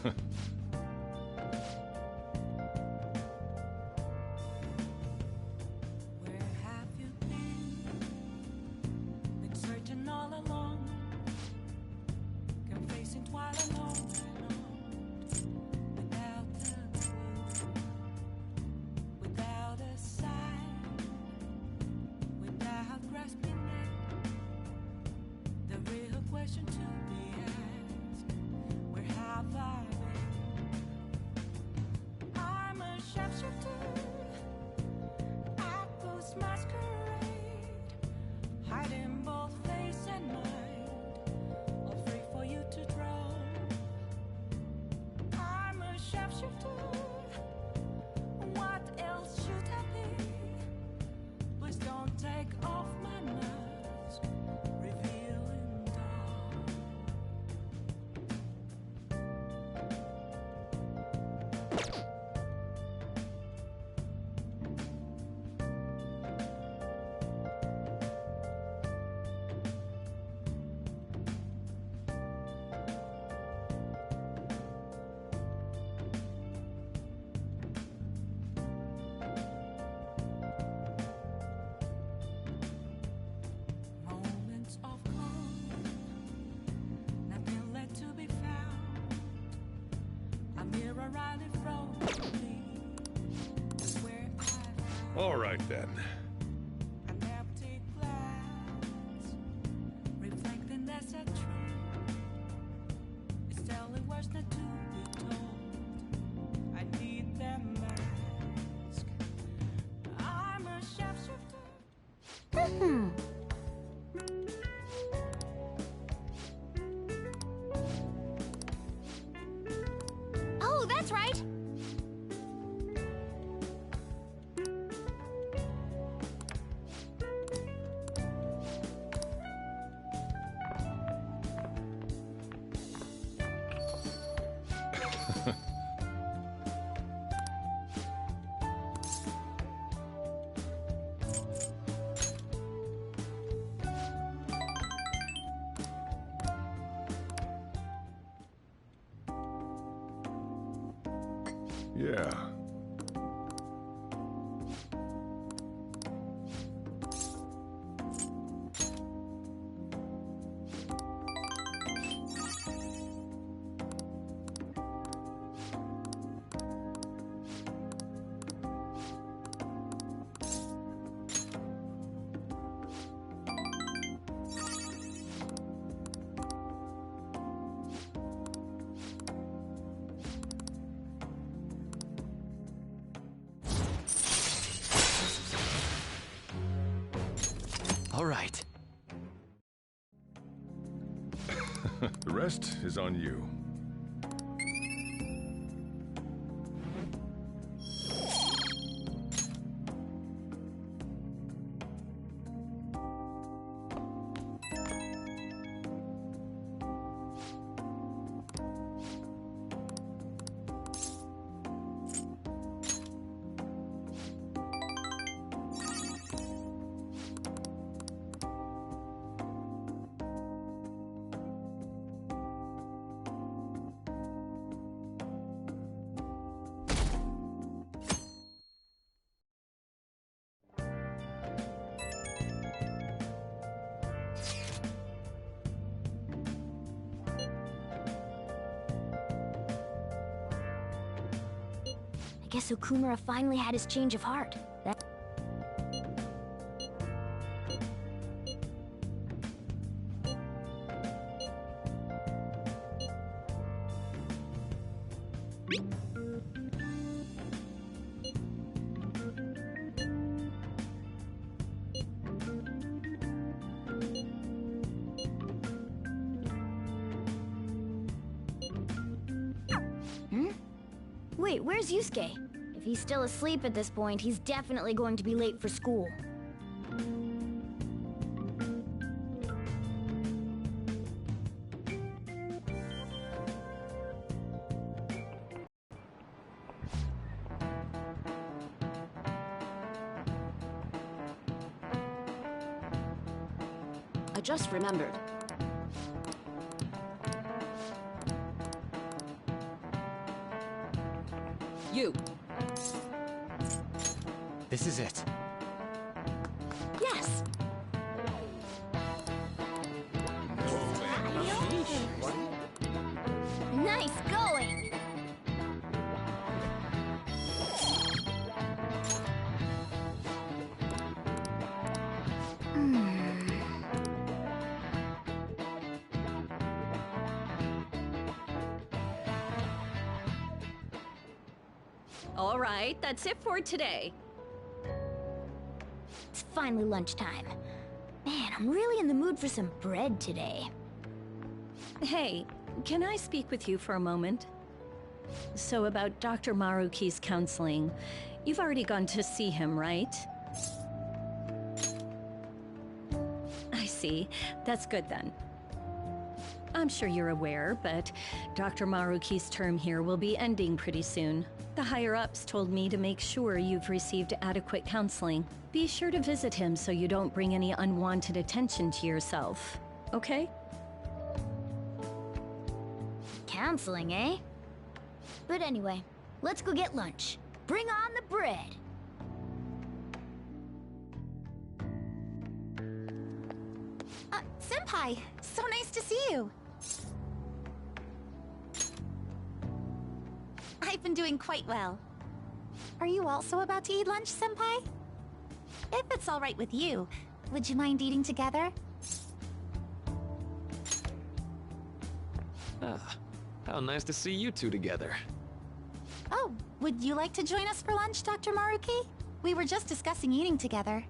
have you been? Been searching all along, confessing while alone, without a clue, without a sign, without grasping it. The real question to be asked: where have I been? I'm a sharpshooter at Ghost Masquerade, hiding both face and mind, all free for you to draw. I'm a sharpshooter. What else should I be? Please don't take off my mask, revealing dawn. Moments of calm, nothing left to be found. A mirror right in front of me is where I found All right then. an empty glass, reflecting as a tree. It's telling words not to be told. I need that mask. I'm a sharpshooter. Oh, that's right. Yeah. All right. The rest is on you. I guess Okumura finally had his change of heart. That Wait, where's Yusuke? If he's still asleep at this point, he's definitely going to be late for school. I just remembered. You! This is it. Yes! Nice going! All right, that's it for today. It's finally lunchtime. Man, I'm really in the mood for some bread today. Hey, can I speak with you for a moment? So about Dr. Maruki's counseling, you've already gone to see him, right? I see. That's good then. I'm sure you're aware, but Dr. Maruki's term here will be ending pretty soon. The higher-ups told me to make sure you've received adequate counseling. Be sure to visit him so you don't bring any unwanted attention to yourself, okay? Counseling, eh? But anyway, let's go get lunch. Bring on the bread! Senpai, so nice to see you. I've been doing quite well. Are you also about to eat lunch, Senpai? If it's all right with you, would you mind eating together? Ah, how nice to see you two together. Oh, would you like to join us for lunch, Dr. Maruki? We were just discussing eating together.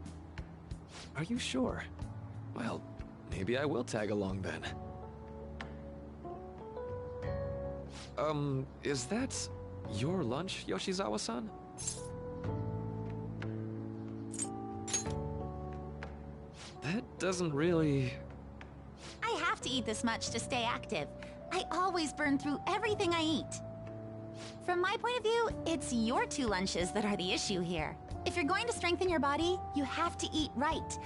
Are you sure? Well, maybe I will tag along then. Is that your lunch, Yoshizawa-san? That doesn't really... I have to eat this much to stay active. I always burn through everything I eat. From my point of view, it's your two lunches that are the issue here. If you're going to strengthen your body, you have to eat right.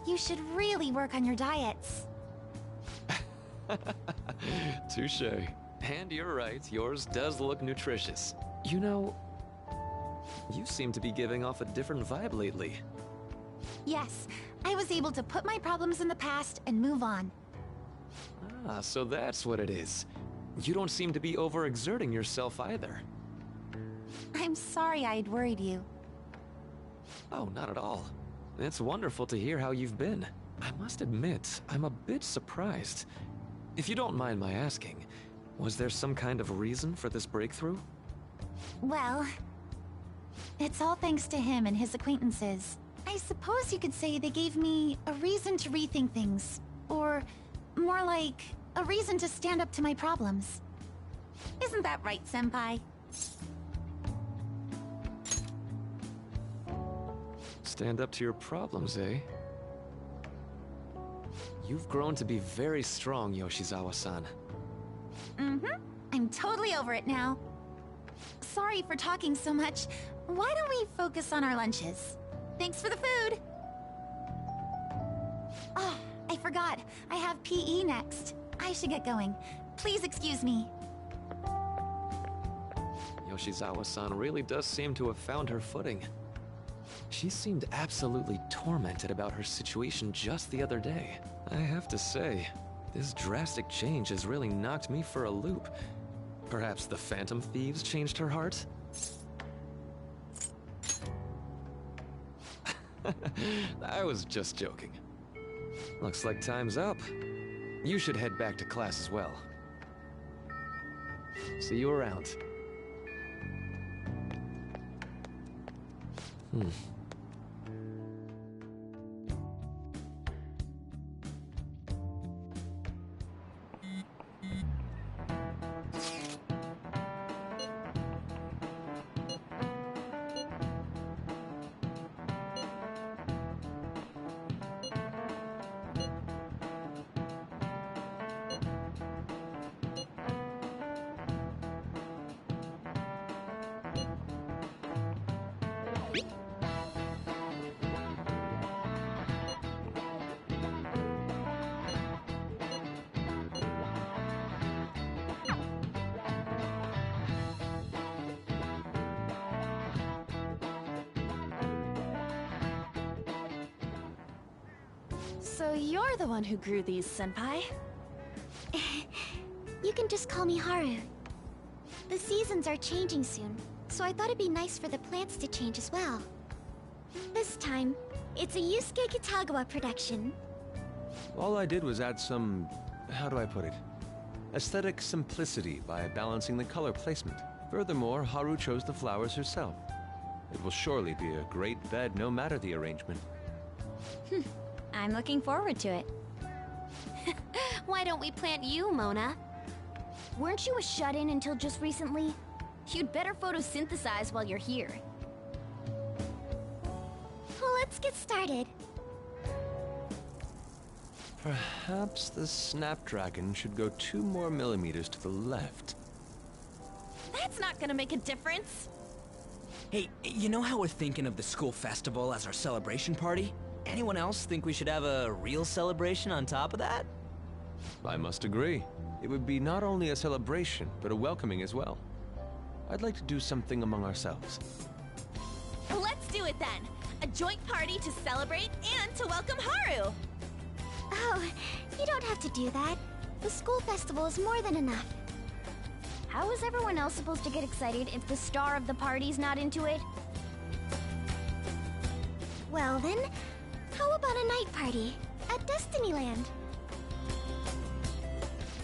You should really work on your diets. Touché. And you're right, yours does look nutritious. You know, you seem to be giving off a different vibe lately. Yes, I was able to put my problems in the past and move on. Ah, so that's what it is. You don't seem to be overexerting yourself either. I'm sorry I'd worried you. Oh, not at all. It's wonderful to hear how you've been. I must admit, I'm a bit surprised. If you don't mind my asking, was there some kind of reason for this breakthrough? Well, it's all thanks to him and his acquaintances. I suppose you could say they gave me a reason to rethink things. Or more like, a reason to stand up to my problems. Isn't that right, Senpai? Stand up to your problems, eh? You've grown to be very strong, Yoshizawa-san. Mm-hmm. I'm totally over it now. Sorry for talking so much. Why don't we focus on our lunches? Thanks for the food! Oh, I forgot. I have PE next. I should get going. Please excuse me. Yoshizawa-san really does seem to have found her footing. She seemed absolutely tormented about her situation just the other day. I have to say, this drastic change has really knocked me for a loop. Perhaps the Phantom Thieves changed her heart? I was just joking. Looks like time's up. You should head back to class as well. See you around. So you're the one who grew these, Senpai? You can just call me Haru. The seasons are changing soon, so I thought it'd be nice for the plants to change as well. This time, it's a Yusuke Kitagawa production. All I did was add some, how do I put it? Aesthetic simplicity by balancing the color placement. Furthermore, Haru chose the flowers herself. It will surely be a great bed no matter the arrangement. I'm looking forward to it. Why don't we plant you, Mona? Weren't you a shut-in until just recently? You'd better photosynthesize while you're here. Let's get started. Perhaps the Snapdragon should go 2 more millimeters to the left. That's not gonna make a difference. Hey, you know how we're thinking of the school festival as our celebration party? Anyone else think we should have a real celebration on top of that? I must agree. It would be not only a celebration, but a welcoming as well. I'd like to do something among ourselves. Let's do it then. A joint party to celebrate and to welcome Haru. Oh, you don't have to do that. The school festival is more than enough. How is everyone else supposed to get excited if the star of the party's not into it? Well then, how about a night party at Destinyland?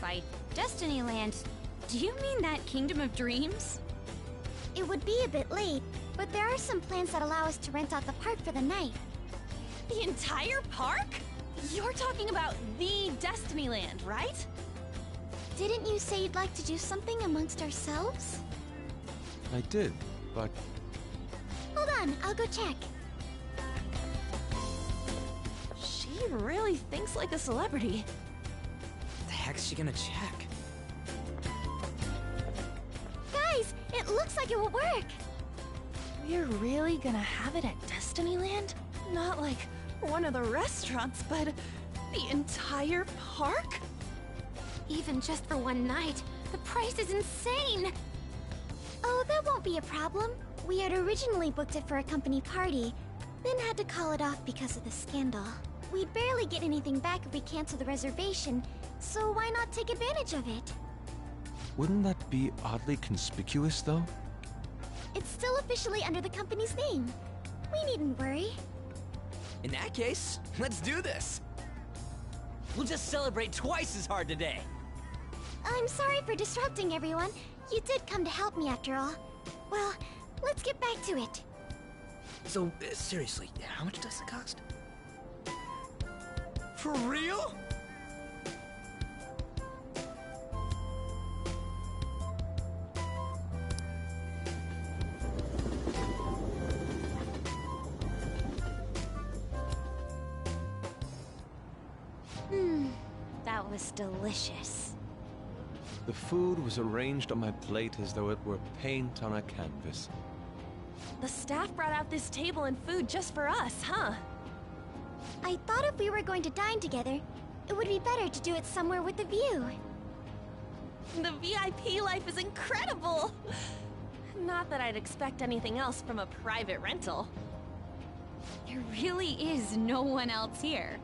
By Destinyland, do you mean that Kingdom of Dreams? It would be a bit late, but there are some plans that allow us to rent out the park for the night. The entire park? You're talking about the Destinyland, right? Didn't you say you'd like to do something amongst ourselves? I did, but Hold on, I'll go check. She really thinks like a celebrity. The heck's she gonna check? Guys, it looks like it will work. We're really gonna have it at Destinyland? Not like one of the restaurants, but the entire park? Even just for one night, the price is insane! Oh, that won't be a problem. We had originally booked it for a company party, then had to call it off because of the scandal. We'd barely get anything back if we cancel the reservation, so why not take advantage of it? wouldn't that be oddly conspicuous, though? It's still officially under the company's name. We needn't worry. In that case, let's do this. We'll just celebrate twice as hard today. I'm sorry for disrupting everyone. You did come to help me after all. Well, let's get back to it. So, seriously, how much does it cost? For real? That was delicious. The food was arranged on my plate as though it were paint on a canvas. The staff brought out this table and food just for us, huh? I thought if we were going to dine together, it would be better to do it somewhere with a view. The VIP life is incredible! Not that I'd expect anything else from a private rental. There really is no one else here.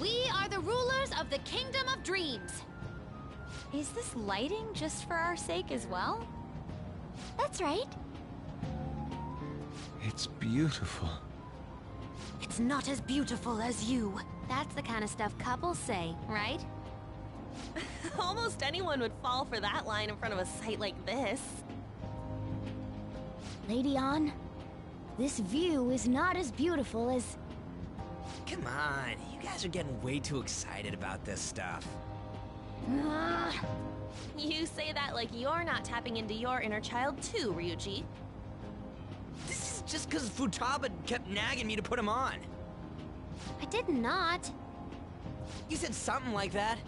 We are the rulers of the Kingdom of Dreams. Is this lighting just for our sake as well? That's right. It's beautiful. It's not as beautiful as you. That's the kind of stuff couples say, right? Almost anyone would fall for that line in front of a site like this. Lady An, this view is not as beautiful as... Come on, you guys are getting way too excited about this stuff. You say that like you're not tapping into your inner child too, Ryuji. This is just because Futaba kept nagging me to put him on. I did not. You said something like that.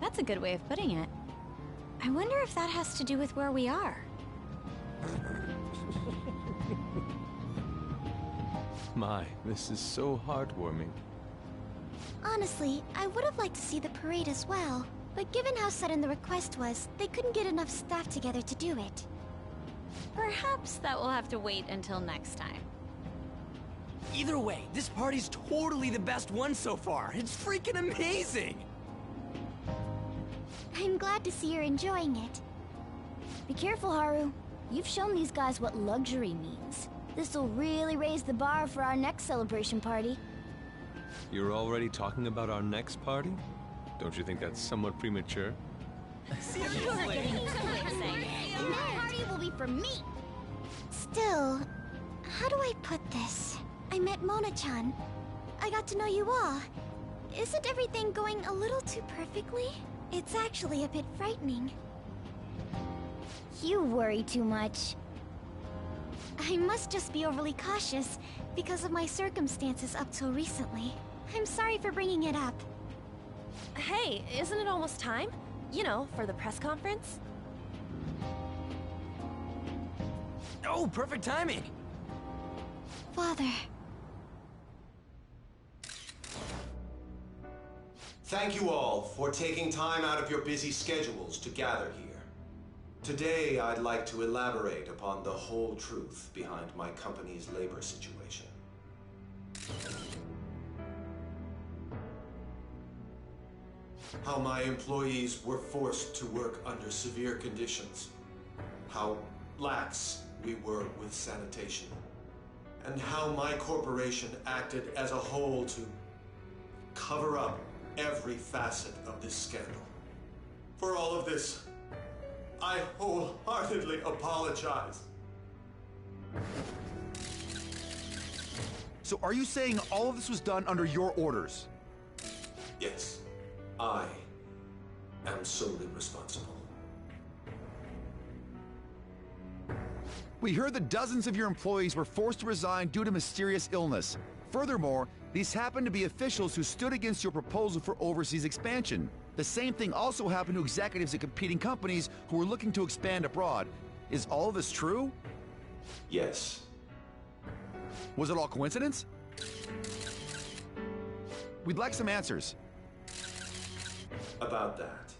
That's a good way of putting it. I wonder if that has to do with where we are. My, this is so heartwarming. Honestly, I would have liked to see the parade as well. But given how sudden the request was, they couldn't get enough staff together to do it. Perhaps that will have to wait until next time. Either way, this party's totally the best one so far. It's freaking amazing! I'm glad to see you're enjoying it. Be careful, Haru. You've shown these guys what luxury means. This'll really raise the bar for our next celebration party. You're already talking about our next party? Don't you think that's somewhat premature? Seriously? And that party will be for me! Still, how do I put this? I met Mona-chan. I got to know you all. Isn't everything going a little too perfectly? It's actually a bit frightening. You worry too much. I must just be overly cautious because of my circumstances up till recently. I'm sorry for bringing it up. Hey, isn't it almost time? You know, for the press conference? Oh, perfect timing! Father. Thank you all for taking time out of your busy schedules to gather here. Today, I'd like to elaborate upon the whole truth behind my company's labor situation. How my employees were forced to work under severe conditions. How lax we were with sanitation. And how my corporation acted as a whole to cover up every facet of this scandal. For all of this, I wholeheartedly apologize. So are you saying all of this was done under your orders? Yes, I am solely responsible. We heard that dozens of your employees were forced to resign due to mysterious illness. Furthermore, these happened to be officials who stood against your proposal for overseas expansion. The same thing also happened to executives at competing companies who were looking to expand abroad. Is all of this true? Yes. Was it all coincidence? We'd like some answers. About that,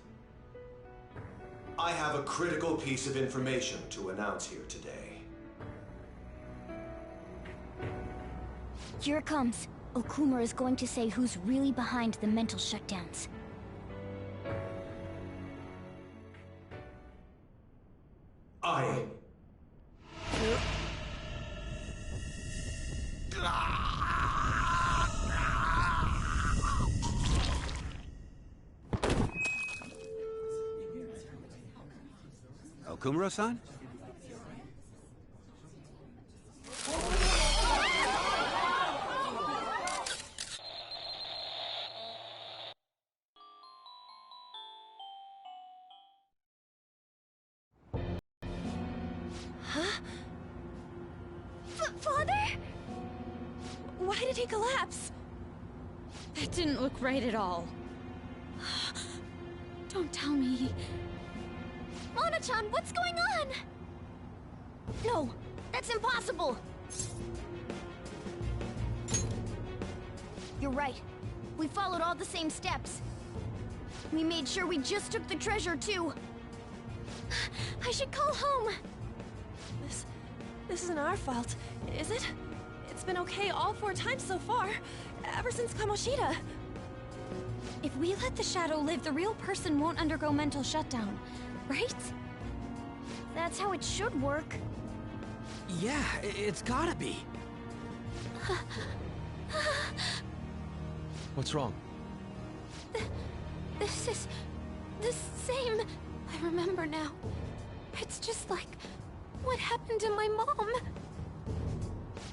I have a critical piece of information to announce here today. Here it comes. Okumura is going to say who's really behind the mental shutdowns. I... Okumura-san? Father? Why did he collapse? That didn't look right at all. Don't tell me. Mona-chan, what's going on? No, that's impossible! You're right. We followed all the same steps. We made sure we just took the treasure, too. I should call home. This isn't our fault, is it? It's been okay all 4 times so far, ever since Kamoshida. If we let the shadow live, the real person won't undergo mental shutdown, right? That's how it should work. Yeah, it's gotta be. What's wrong? This is the same. I remember now. It's just like what happened to my mom.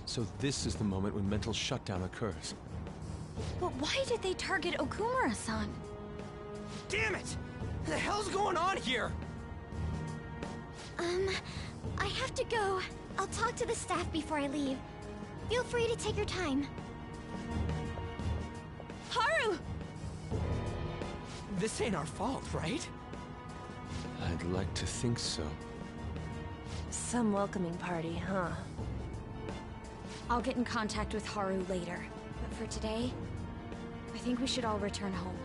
So this is the moment when mental shutdown occurs. But why did they target Okumura-san? Damn it! What the hell's going on here? I have to go. I'll talk to the staff before I leave. Feel free to take your time. Haru! This ain't our fault, right? I'd like to think so. Some welcoming party, huh? I'll get in contact with Haru later. But for today, I think we should all return home.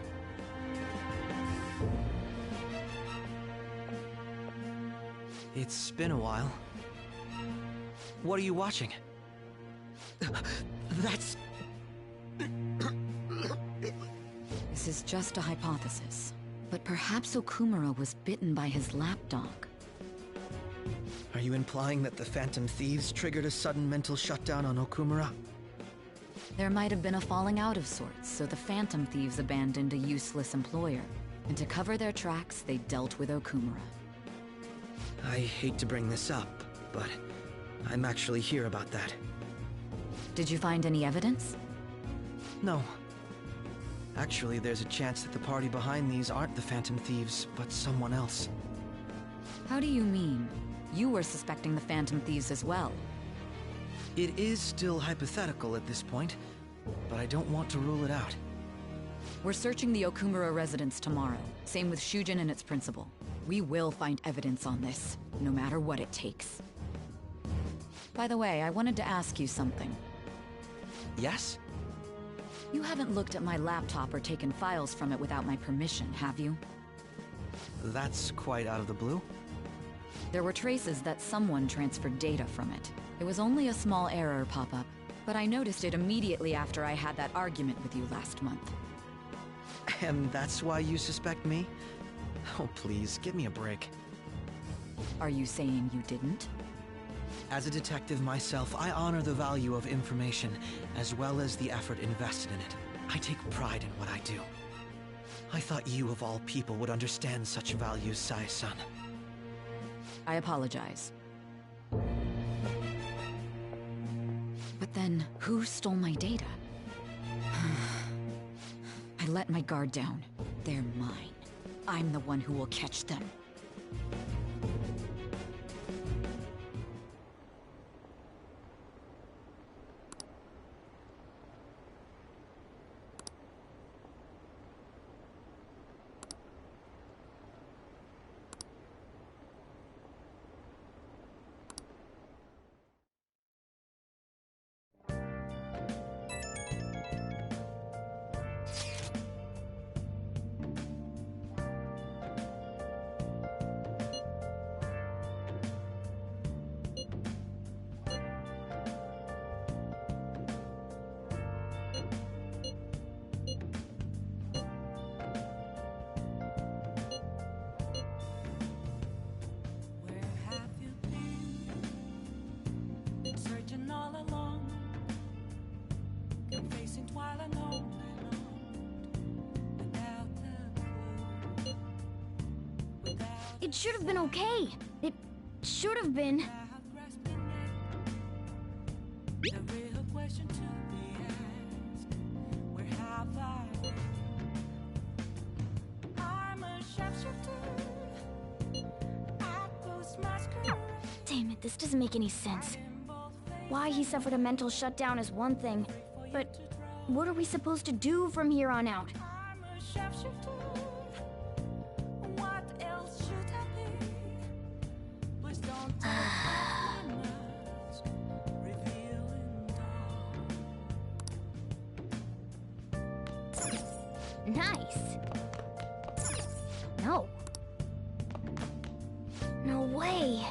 It's been a while. What are you watching? That's... This is just a hypothesis, but perhaps Okumura was bitten by his lapdog. Are you implying that the Phantom Thieves triggered a sudden mental shutdown on Okumura? There might have been a falling out of sorts, so the Phantom Thieves abandoned a useless employer. And to cover their tracks, they dealt with Okumura. I hate to bring this up, but I'm actually here about that. Did you find any evidence? No. Actually, there's a chance that the party behind these aren't the Phantom Thieves, but someone else. How do you mean? You were suspecting the Phantom Thieves as well. It is still hypothetical at this point, but I don't want to rule it out. We're searching the Okumura residence tomorrow. Same with Shujin and its principal. We will find evidence on this, no matter what it takes. By the way, I wanted to ask you something. Yes? You haven't looked at my laptop or taken files from it without my permission, have you? That's quite out of the blue. There were traces that someone transferred data from it. It was only a small error pop-up, but I noticed it immediately after I had that argument with you last month. And that's why you suspect me? Oh, please, give me a break. Are you saying you didn't? As a detective myself, I honor the value of information, as well as the effort invested in it. I take pride in what I do. I thought you, of all people, would understand such values, Sae-san. I apologize. But then, who stole my data? I let my guard down. They're mine. I'm the one who will catch them. It should have been okay. It should have been. Damn it, this doesn't make any sense. Why he suffered a mental shutdown is one thing, but what are we supposed to do from here on out? Nice. No. No way.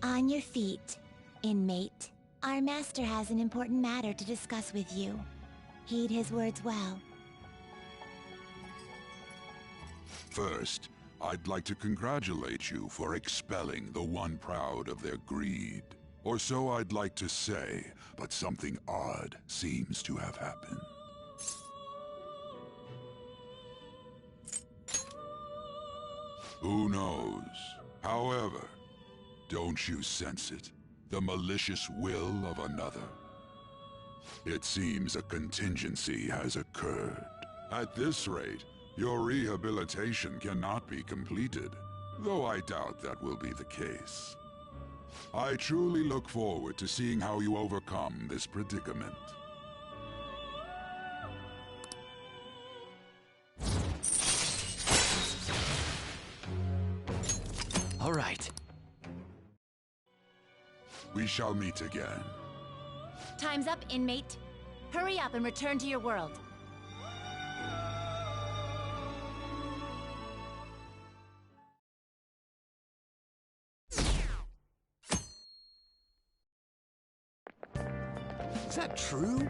On your feet, inmate. Our master has an important matter to discuss with you. Heed his words well. First, I'd like to congratulate you for expelling the one proud of their greed. Or so I'd like to say, but something odd seems to have happened. Who knows? However, don't you sense it? The malicious will of another? It seems a contingency has occurred. At this rate, your rehabilitation cannot be completed, though I doubt that will be the case. I truly look forward to seeing how you overcome this predicament. All right. We shall meet again. Time's up, inmate. Hurry up and return to your world. Is that true?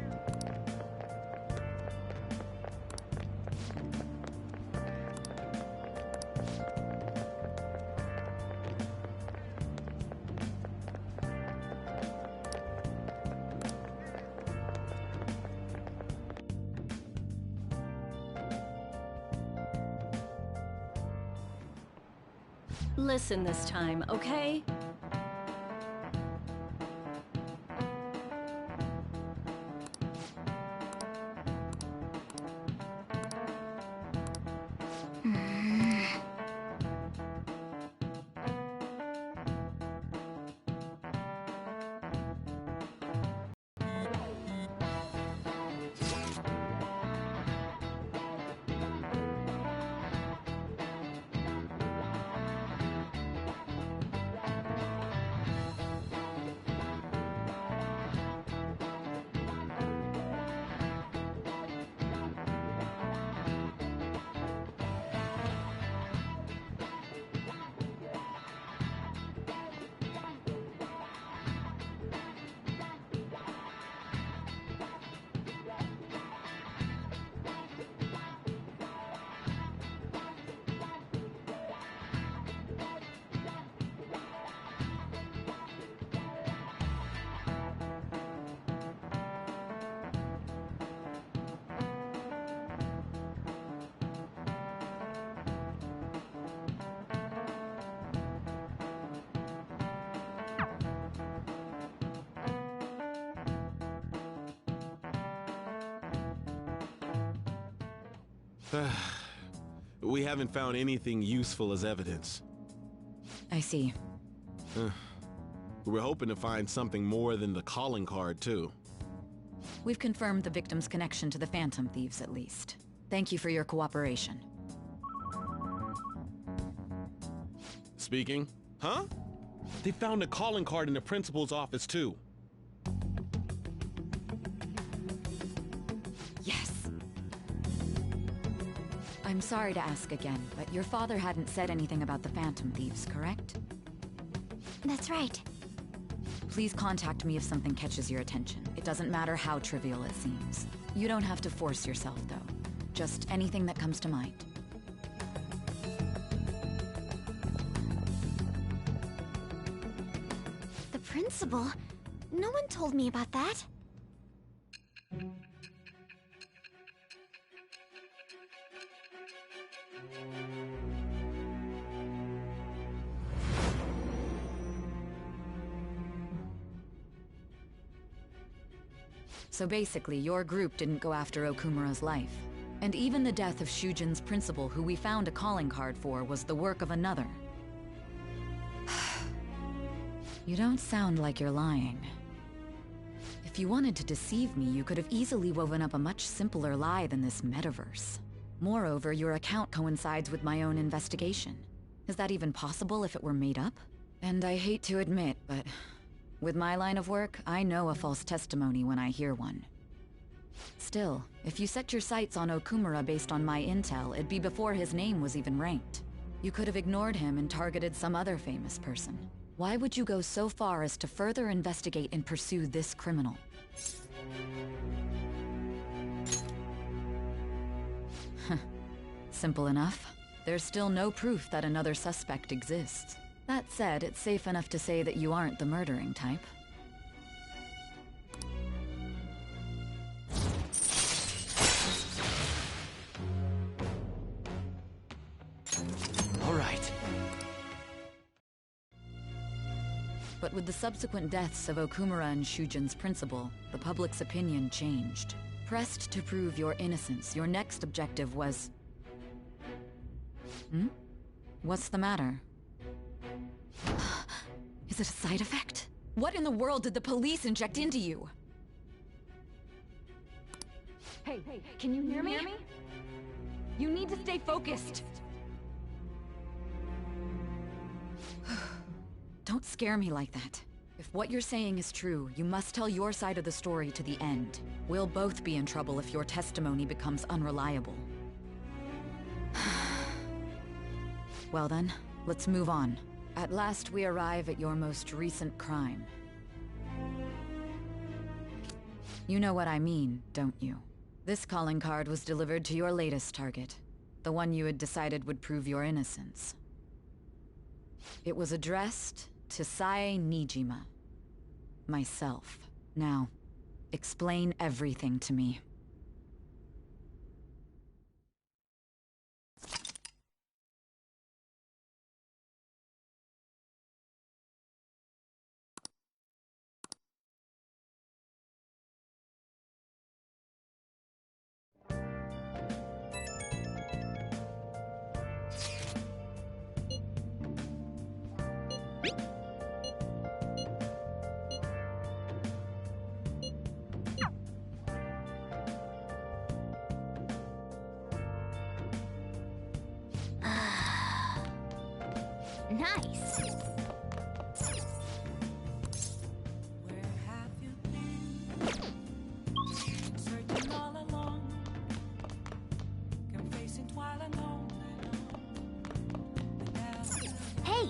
Listen this time, okay? We haven't found anything useful as evidence. I see. We're hoping to find something more than the calling card, too. We've confirmed the victim's connection to the Phantom Thieves, at least. Thank you for your cooperation. Speaking? Huh? They found a calling card in the principal's office, too. Yes. I'm sorry to ask again, but your father hadn't said anything about the Phantom Thieves, correct? That's right. Please contact me if something catches your attention. It doesn't matter how trivial it seems. You don't have to force yourself, though. Just anything that comes to mind. The principal? No one told me about that. So basically, your group didn't go after Okumura's life. And even the death of Shujin's principal, who we found a calling card for, was the work of another. You don't sound like you're lying. If you wanted to deceive me, you could have easily woven up a much simpler lie than this metaverse. Moreover, your account coincides with my own investigation. Is that even possible if it were made up? And I hate to admit, but with my line of work, I know a false testimony when I hear one. Still, if you set your sights on Okumura based on my intel, it'd be before his name was even ranked. You could have ignored him and targeted some other famous person. Why would you go so far as to further investigate and pursue this criminal? Simple enough. There's still no proof that another suspect exists. That said, it's safe enough to say that you aren't the murdering type. All right. But with the subsequent deaths of Okumura and Shujin's principal, the public's opinion changed. Pressed to prove your innocence, your next objective was... What's the matter? Is it a side effect? What in the world did the police inject into you? Hey, can you hear me? You need to stay focused. Don't scare me like that. If what you're saying is true, you must tell your side of the story to the end. We'll both be in trouble if your testimony becomes unreliable. Well then, let's move on. At last we arrive at your most recent crime. You know what I mean, don't you? This calling card was delivered to your latest target. The one you had decided would prove your innocence. It was addressed to Sae Nijima. Myself. Now, explain everything to me. Nice. Where have you been? Searching all along, confessing while alone. Hey!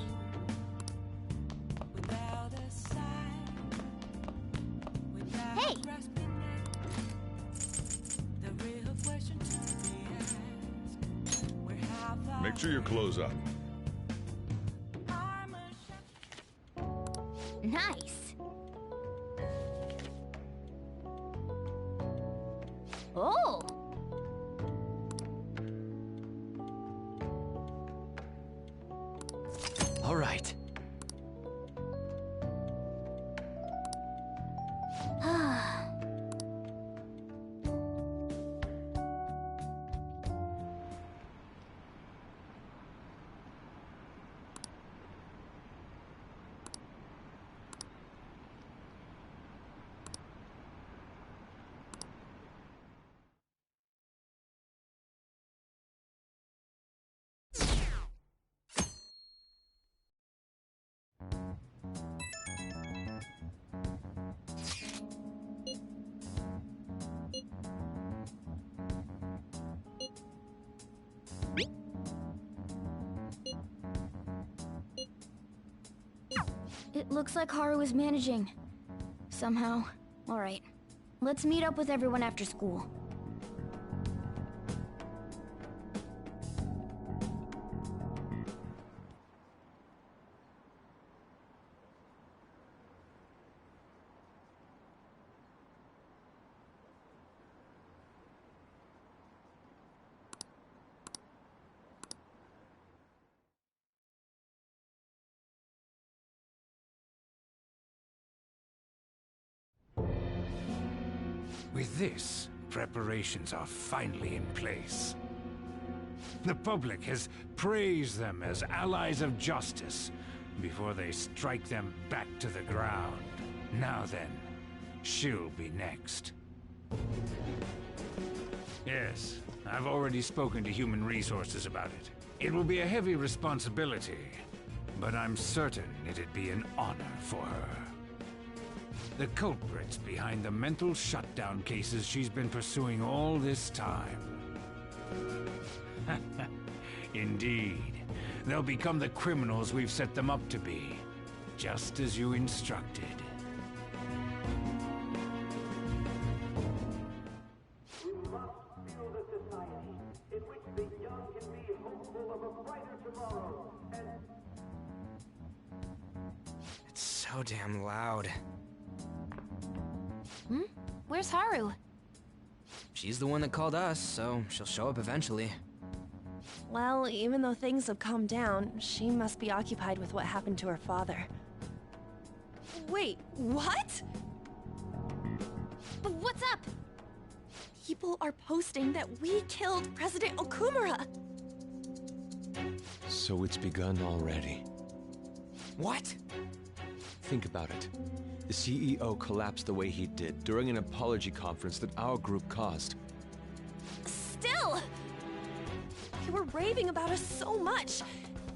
Without a sign, without Hey! grasping it, the real question to be asked, where have I Make sure your clothes up. Nice. Oh! All right. It looks like Haru is managing. Somehow. Alright. Let's meet up with everyone after school. With this, preparations are finally in place. The public has praised them as allies of justice before they strike them back to the ground. Now then, she'll be next. Yes, I've already spoken to Human Resources about it. It will be a heavy responsibility, but I'm certain it'd be an honor for her. The culprits behind the mental shutdown cases she's been pursuing all this time. Indeed. They'll become the criminals we've set them up to be, just as you instructed. We must build a society in which the young can be hopeful of a brighter tomorrow, and... It's so damn loud. Hmm? Where's Haru? She's the one that called us, so she'll show up eventually. Well, even though things have calmed down, she must be occupied with what happened to her father. Wait, what? What's up? People are posting that we killed President Okumura! So it's begun already. What? Think about it. The CEO collapsed the way he did during an apology conference that our group caused. Still! They were raving about us so much,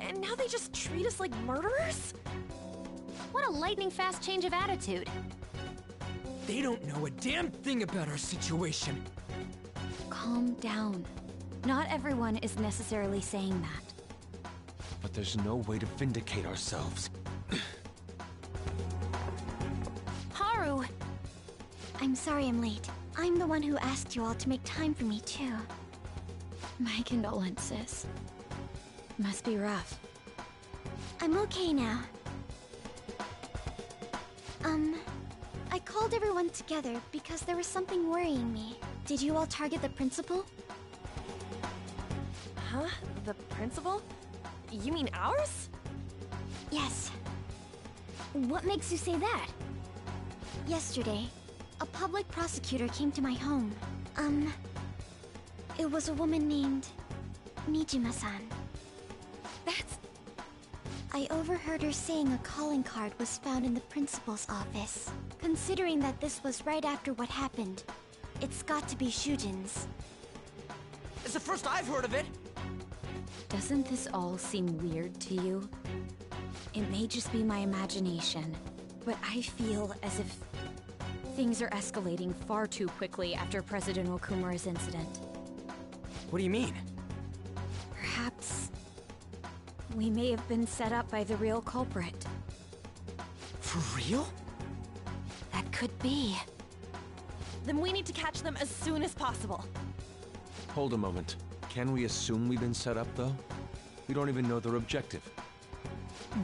and now they just treat us like murderers? What a lightning-fast change of attitude. They don't know a damn thing about our situation. Calm down. Not everyone is necessarily saying that. But there's no way to vindicate ourselves. Haru! I'm sorry I'm late. I'm the one who asked you all to make time for me, too. My condolences. Must be rough. I'm okay now. I called everyone together because there was something worrying me. Did you all target the principal? Huh? The principal? You mean ours? Yes. What makes you say that? Yesterday, a public prosecutor came to my home. It was a woman named Nijima-san. That's... I overheard her saying a calling card was found in the principal's office. Considering that this was right after what happened, it's got to be Shujin's. It's the first I've heard of it! Doesn't this all seem weird to you? It may just be my imagination, but I feel as if things are escalating far too quickly after President Okumura's incident. What do you mean? Perhaps we may have been set up by the real culprit. For real? That could be. Then we need to catch them as soon as possible. Hold a moment. Can we assume we've been set up, though? We don't even know their objective.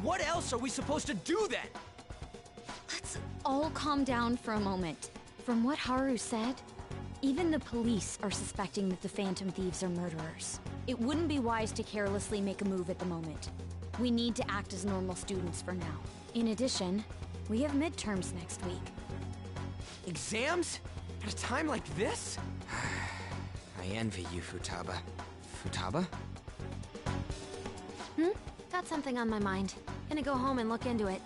What else are we supposed to do then? Let's all calm down for a moment. From what Haru said, even the police are suspecting that the Phantom Thieves are murderers. It wouldn't be wise to carelessly make a move at the moment. We need to act as normal students for now. In addition, we have midterms next week. Exams? At a time like this? I envy you, Futaba. Futaba? Got something on my mind. Gonna go home and look into it.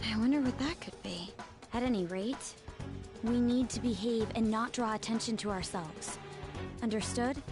I wonder what that could be. At any rate, we need to behave and not draw attention to ourselves. Understood?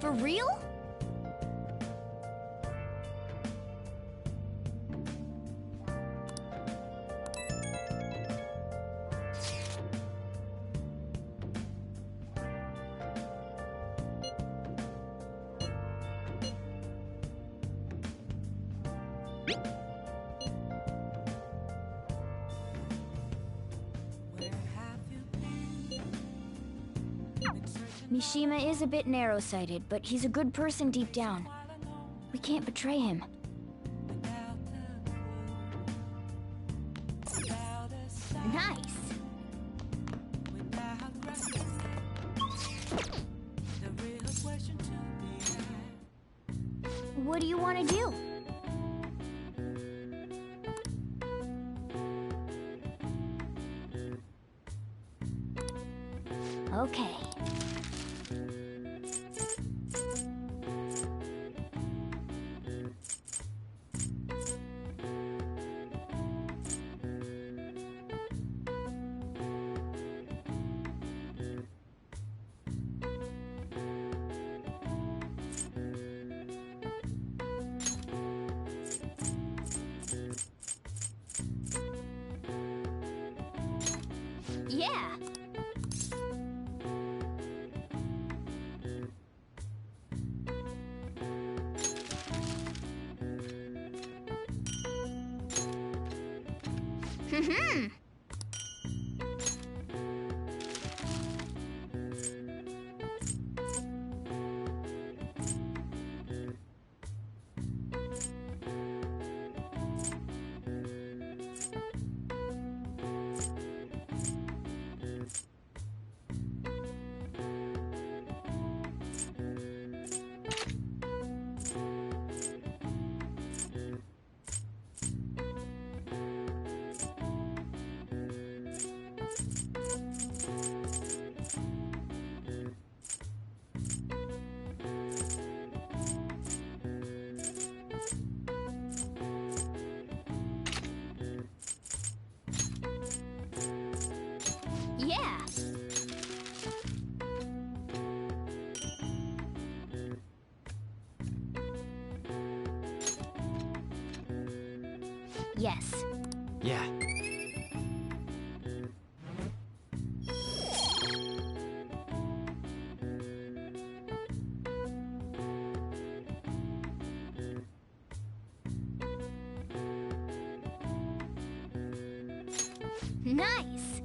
For real? Mishima is a bit narrow-sighted, but he's a good person deep down. We can't betray him. Nice. What do you want to do? Okay. Yeah. Yes. Yeah. Nice!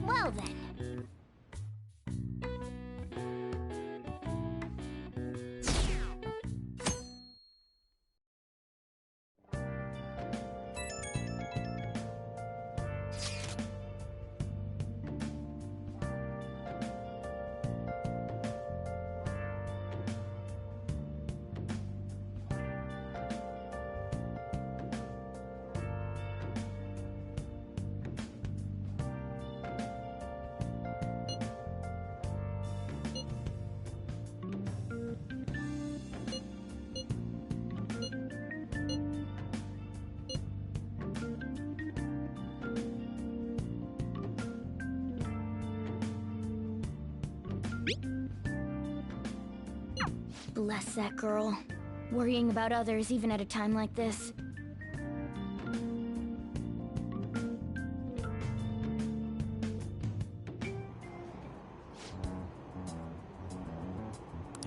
Well then. Bless that girl. Worrying about others even at a time like this.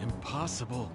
Impossible.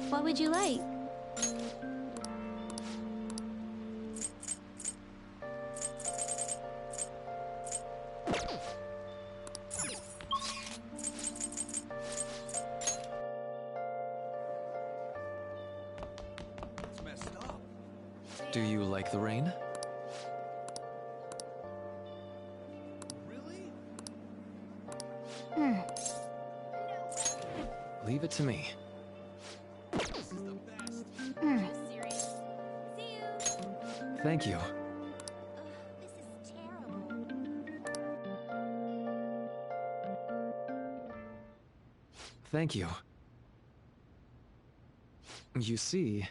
What would you like? Do you like the rain? Leave it to me. Thank you. Thank you. You see...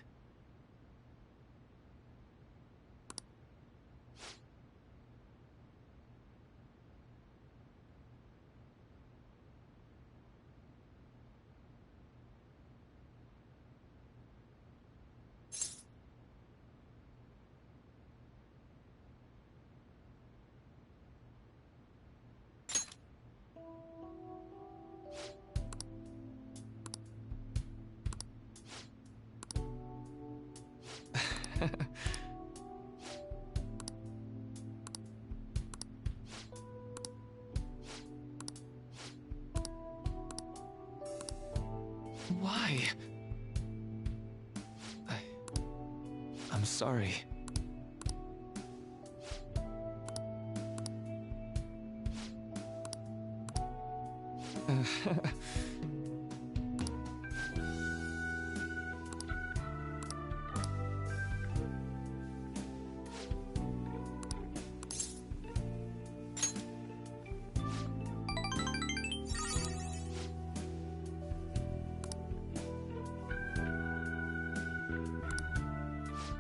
Why? I'm sorry.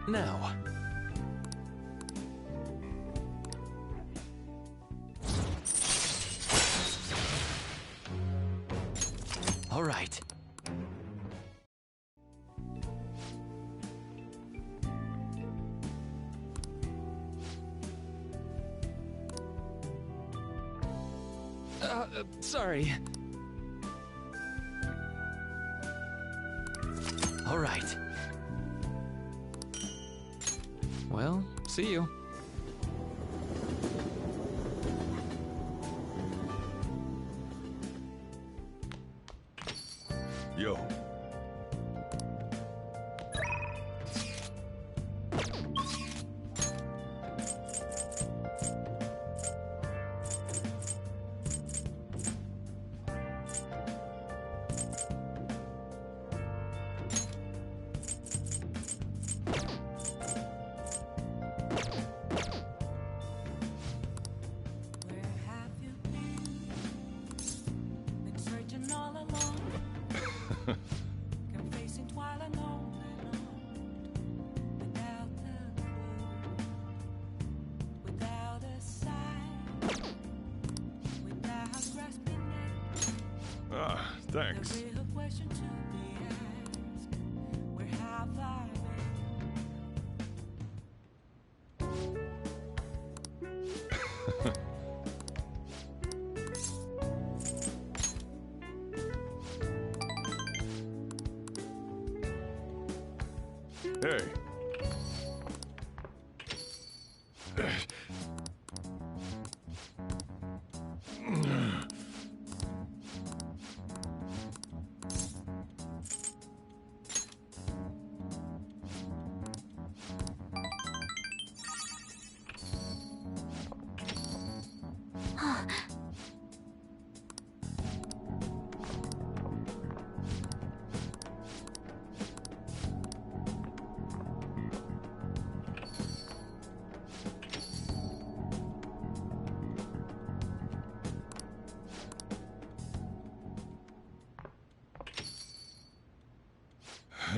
Now. All right. Sorry. All right. Well, see you. Yo. Thanks. Hey.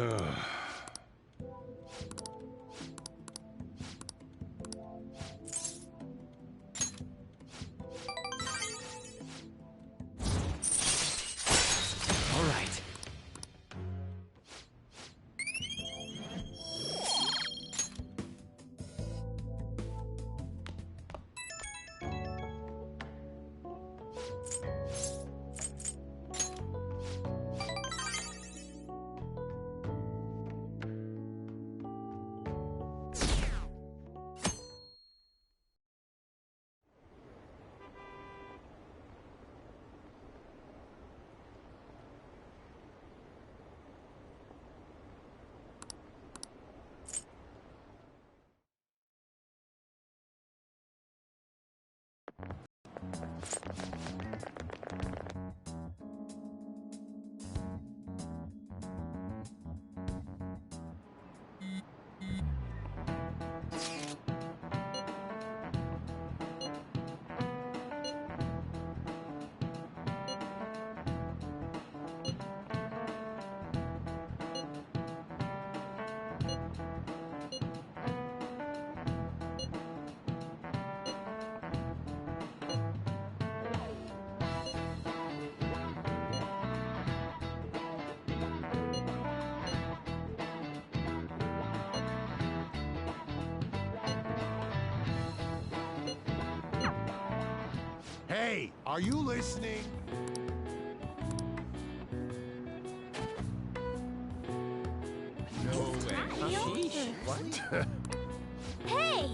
All right. Hey, are you listening? No way. What? Hey!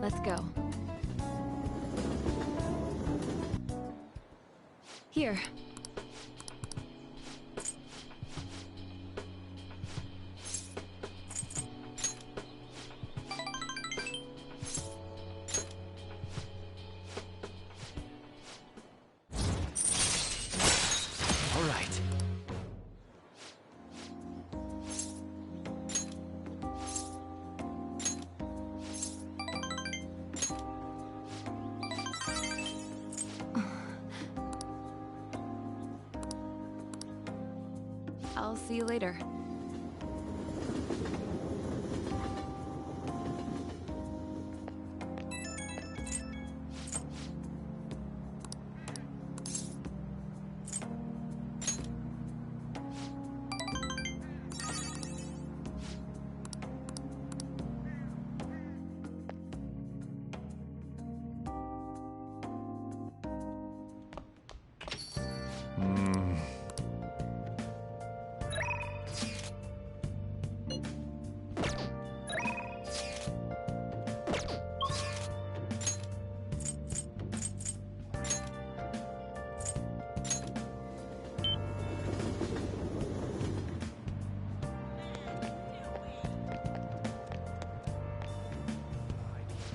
Let's go. Here. All right. I'll see you later.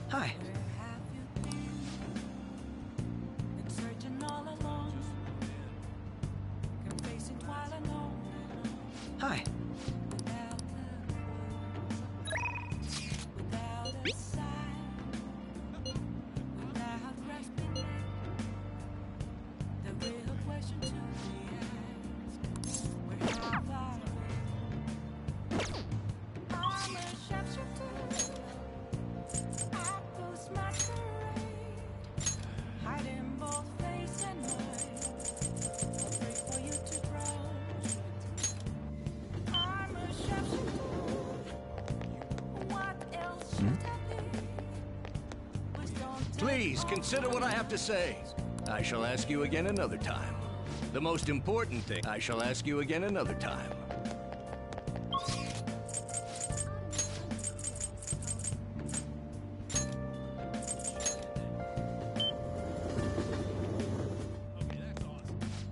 Hi. Been searching all along, confessing while alone. Hi. Without a sign, without respite, the real question to be asked: where have I been? I'm a sharpshooter. I post masquerade, hiding both face and mind. Afraid for you to grow. I'm a sharpshooter. What else should I be? Please don't tell Please consider what I have to say. I shall ask you again another time. The most important thing, I shall ask you again another time.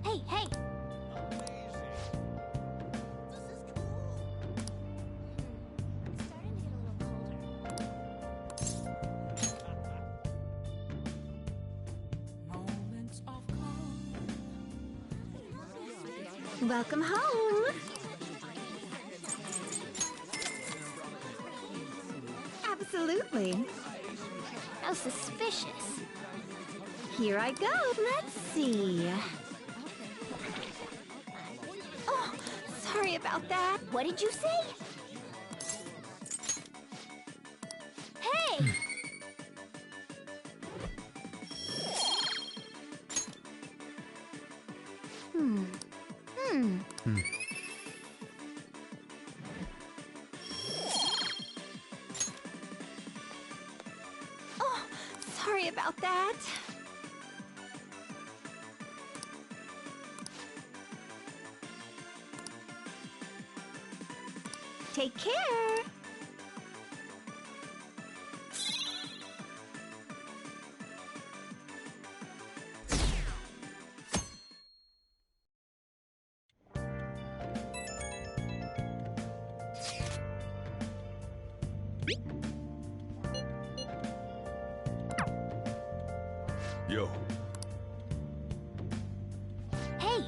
Hey, hey! moments of calm. Welcome home! Absolutely. How suspicious. Here I go. Let's see. Oh, sorry about that. What did you say? Hey! Oh, sorry about that. Take care! Yo. Hey!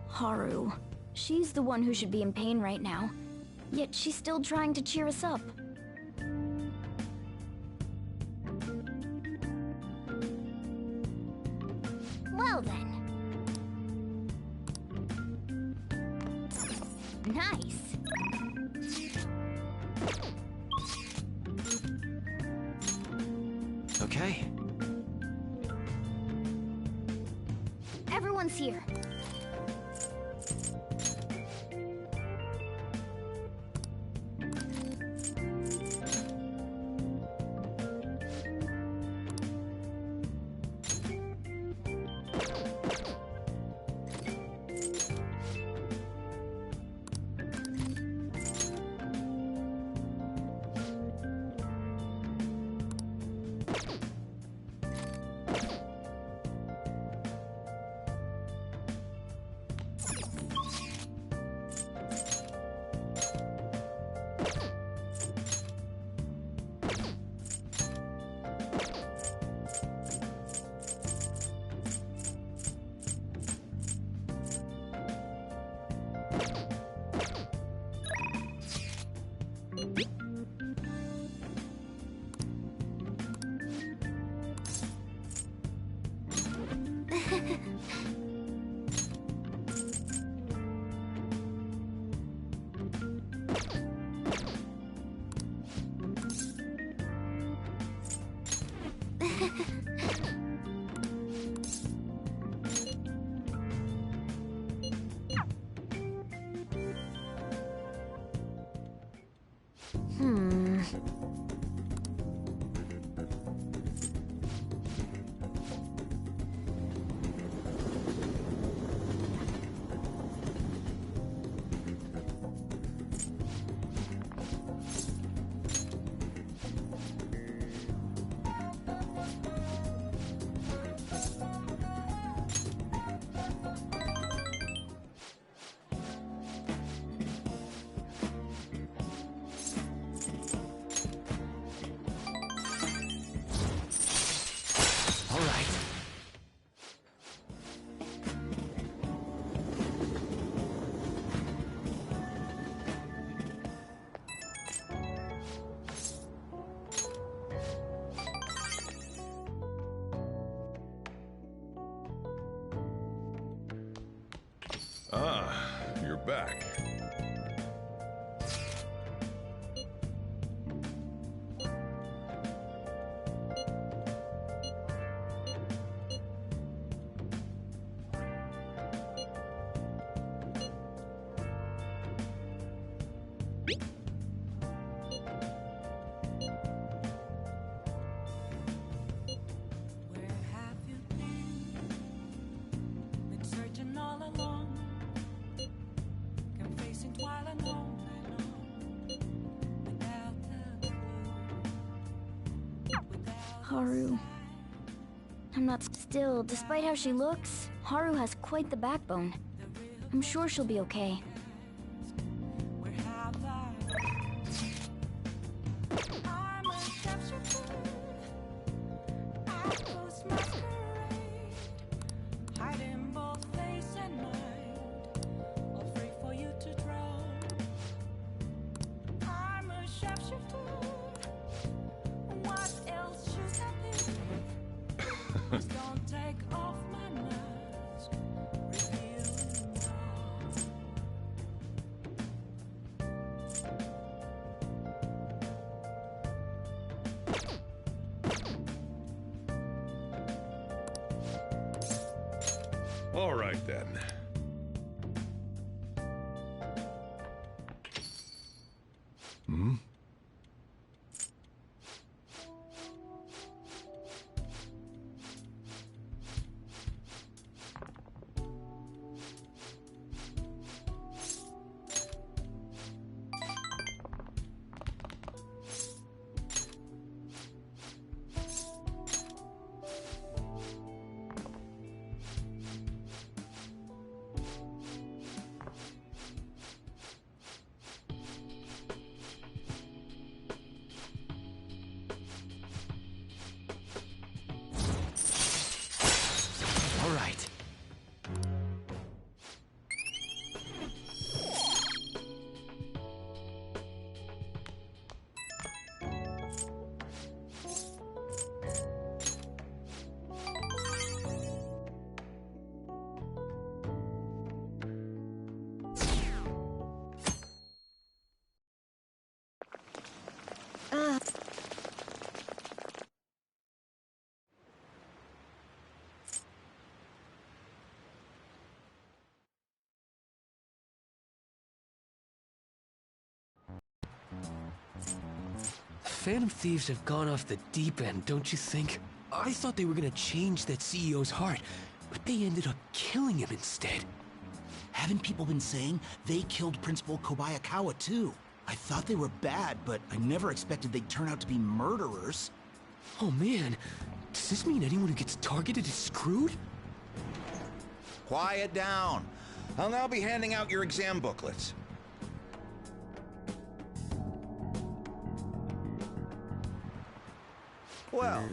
Haru. She's the one who should be in pain right now. Yet she's still trying to cheer us up. Well then. Nice. Okay. Everyone's here. Ah, you're back. Haru. I'm not still. Despite how she looks, Haru has quite the backbone. I'm sure she'll be okay. All right, then. Hmm? All right. Phantom Thieves have gone off the deep end, don't you think? I thought they were gonna change that CEO's heart, but they ended up killing him instead. Haven't people been saying they killed Principal Kobayakawa too? I thought they were bad, but I never expected they'd turn out to be murderers. Oh man, does this mean anyone who gets targeted is screwed? Quiet down. I'll now be handing out your exam booklets. Well.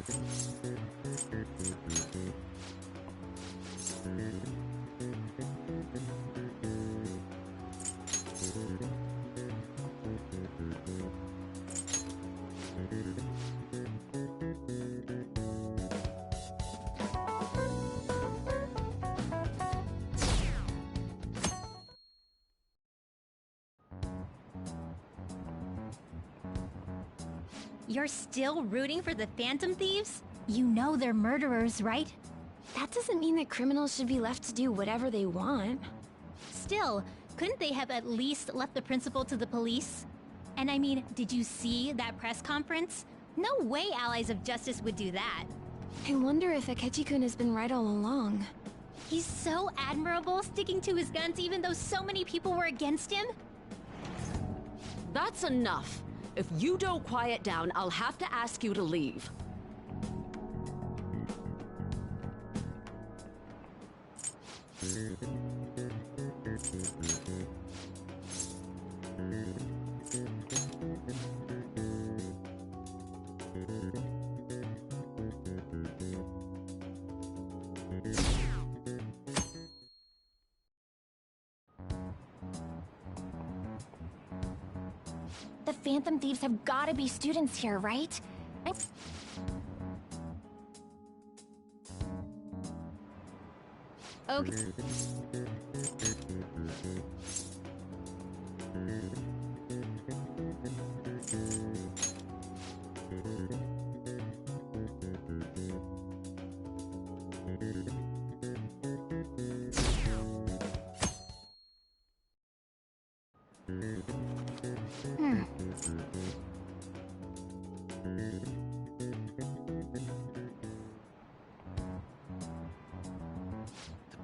You're still rooting for the Phantom Thieves? You know they're murderers, right? That doesn't mean that criminals should be left to do whatever they want. Still, couldn't they have at least left the principal to the police? And I mean, did you see that press conference? No way Allies of Justice would do that. I wonder if Akechi-kun has been right all along. He's so admirable, sticking to his guns even though so many people were against him. That's enough. If you don't quiet down, I'll have to ask you to leave. The Phantom Thieves have gotta be students here, right? Okay.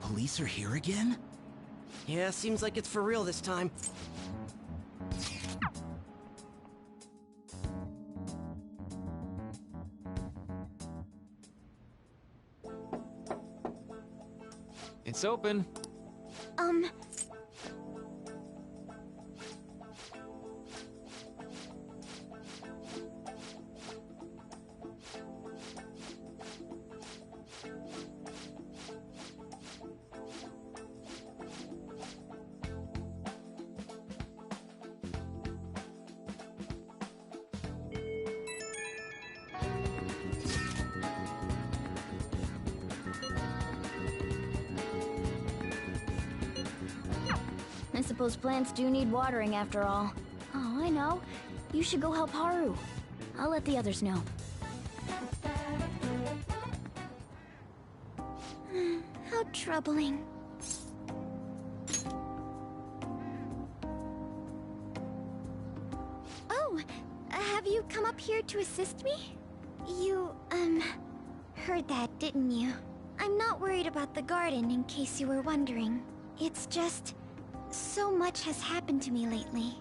Police are here again? Yeah, seems like it's for real this time. It's open. I suppose plants do need watering after all. Oh, I know. You should go help Haru. I'll let the others know. How troubling. Oh, have you come up here to assist me? You, heard that, didn't you? I'm not worried about the garden, in case you were wondering. It's just... so much has happened to me lately.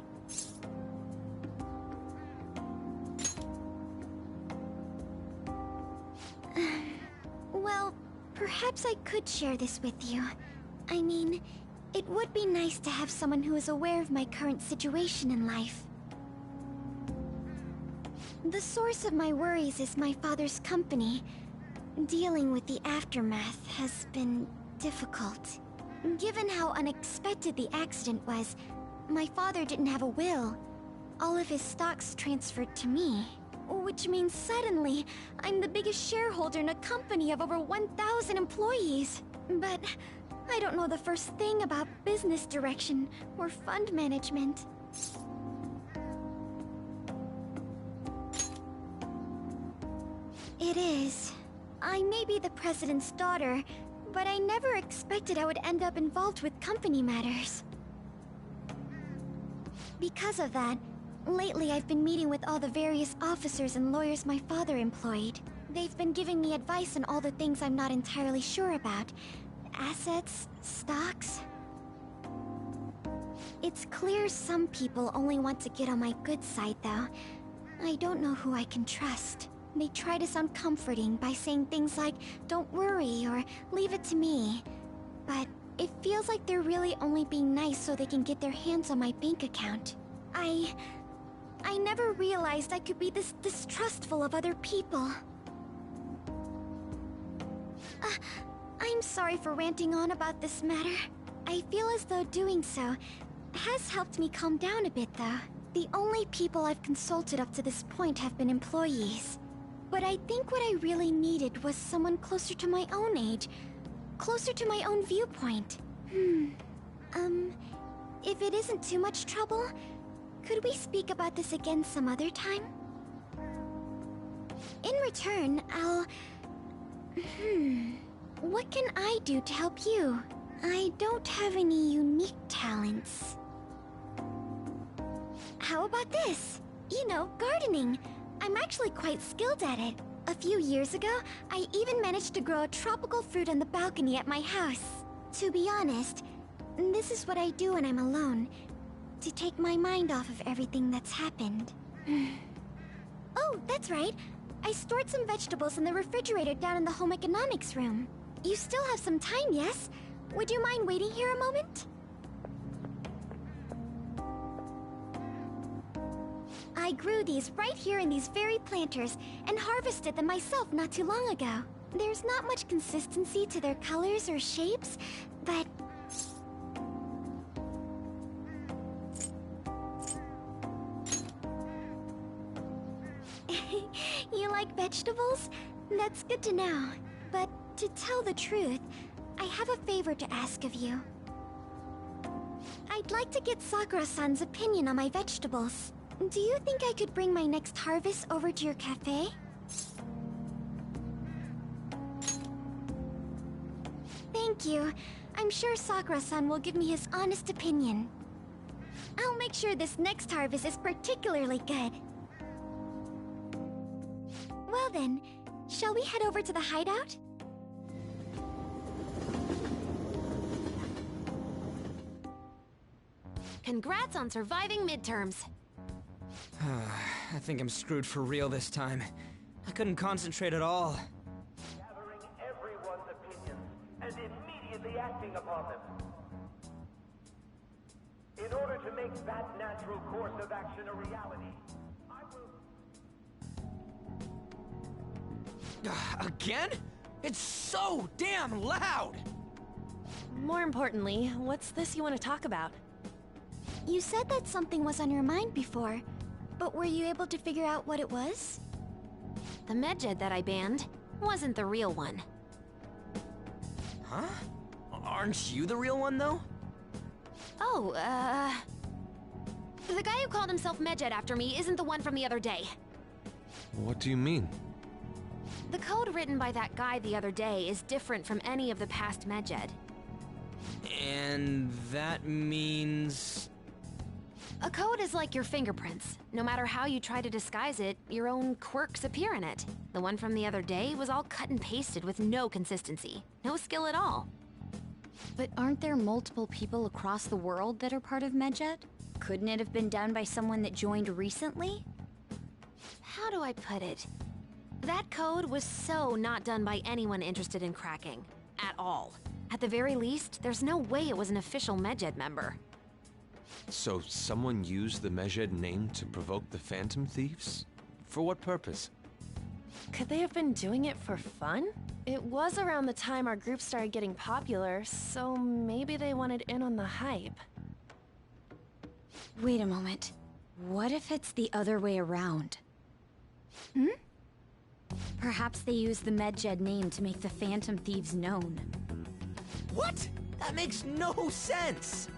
Well, perhaps I could share this with you. I mean, it would be nice to have someone who is aware of my current situation in life. The source of my worries is my father's company. Dealing with the aftermath has been difficult. Given how unexpected the accident was, my father didn't have a will. All of his stocks transferred to me. Which means suddenly, I'm the biggest shareholder in a company of over 1,000 employees. But I don't know the first thing about business direction or fund management. It is. I may be the president's daughter, but I never expected I would end up involved with company matters. Because of that, lately I've been meeting with all the various officers and lawyers my father employed. They've been giving me advice on all the things I'm not entirely sure about. Assets, stocks. It's clear some people only want to get on my good side, though. I don't know who I can trust. They try to sound comforting by saying things like, "Don't worry," or "Leave it to me." But it feels like they're really only being nice so they can get their hands on my bank account. I never realized I could be this distrustful of other people. I'm sorry for ranting on about this matter. I feel as though doing so has helped me calm down a bit, though. The only people I've consulted up to this point have been employees. But I think what I really needed was someone closer to my own age, closer to my own viewpoint. If it isn't too much trouble, could we speak about this again some other time? In return, I'll... What can I do to help you? I don't have any unique talents. How about this? You know, gardening. I'm actually quite skilled at it. A few years ago, I even managed to grow a tropical fruit on the balcony at my house. To be honest, this is what I do when I'm alone, to take my mind off of everything that's happened. Oh, that's right. I stored some vegetables in the refrigerator down in the home economics room. You still have some time, yes? Would you mind waiting here a moment? I grew these right here in these very planters and harvested them myself not too long ago. There's not much consistency to their colors or shapes, but... You like vegetables? That's good to know. But to tell the truth, I have a favor to ask of you. I'd like to get Sakura-san's opinion on my vegetables. Do you think I could bring my next harvest over to your cafe? Thank you. I'm sure Sakura-san will give me his honest opinion. I'll make sure this next harvest is particularly good. Well then, shall we head over to the hideout? Congrats on surviving midterms. I think I'm screwed for real this time. I couldn't concentrate at all. Gathering everyone's opinions and immediately acting upon them. In order to make that natural course of action a reality, I will... Again? It's so damn loud! More importantly, what's this you want to talk about? You said that something was on your mind before, but were you able to figure out what it was? The Medjed that I banned wasn't the real one. Huh? Aren't you the real one, though? Oh, the guy who called himself Medjed after me isn't the one from the other day. What do you mean? The code written by that guy the other day is different from any of the past Medjed. And that means... A code is like your fingerprints. No matter how you try to disguise it, your own quirks appear in it. The one from the other day was all cut and pasted with no consistency. No skill at all. But aren't there multiple people across the world that are part of Medjed? Couldn't it have been done by someone that joined recently? How do I put it? That code was so not done by anyone interested in cracking. At all. At the very least, there's no way it was an official Medjed member. So someone used the Medjed name to provoke the Phantom Thieves? For what purpose? Could they have been doing it for fun? It was around the time our group started getting popular, so maybe they wanted in on the hype. Wait a moment. What if it's the other way around? Perhaps they used the Medjed name to make the Phantom Thieves known. What? That makes no sense!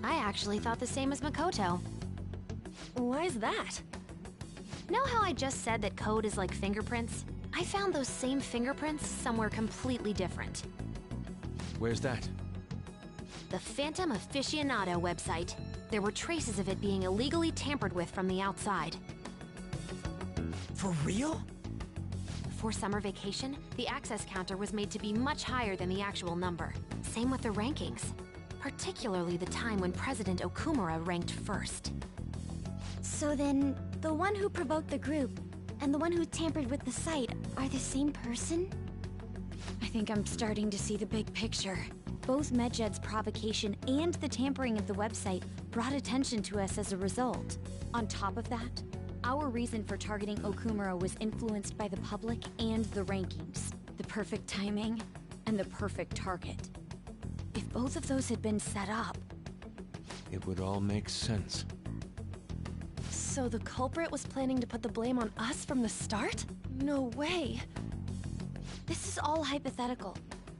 I actually thought the same as Makoto. Why's that? Know how I just said that code is like fingerprints? I found those same fingerprints somewhere completely different. Where's that? The Phantom Aficionado website. There were traces of it being illegally tampered with from the outside. For real? Before summer vacation, the access counter was made to be much higher than the actual number. Same with the rankings. Particularly the time when President Okumura ranked first. So then, the one who provoked the group and the one who tampered with the site are the same person? I think I'm starting to see the big picture. Both Medjed's provocation and the tampering of the website brought attention to us as a result. On top of that, our reason for targeting Okumura was influenced by the public and the rankings. The perfect timing and the perfect target. If both of those had been set up... It would all make sense. So the culprit was planning to put the blame on us from the start? No way. This is all hypothetical.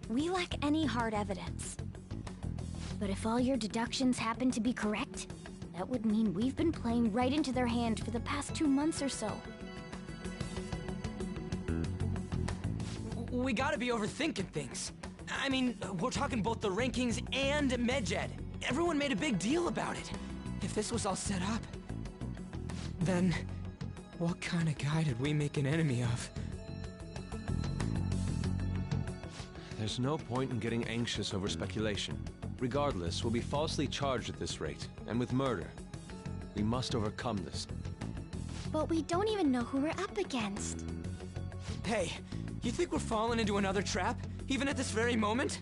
We lack any hard evidence. But if all your deductions happen to be correct, that would mean we've been playing right into their hand for the past 2 months or so. We gotta be overthinking things. I mean, we're talking both the rankings and Medjed. Everyone made a big deal about it. If this was all set up, then what kind of guy did we make an enemy of? There's no point in getting anxious over speculation. Regardless, we'll be falsely charged at this rate, and with murder. We must overcome this. But we don't even know who we're up against. Hey, you think we're falling into another trap, even at this very moment?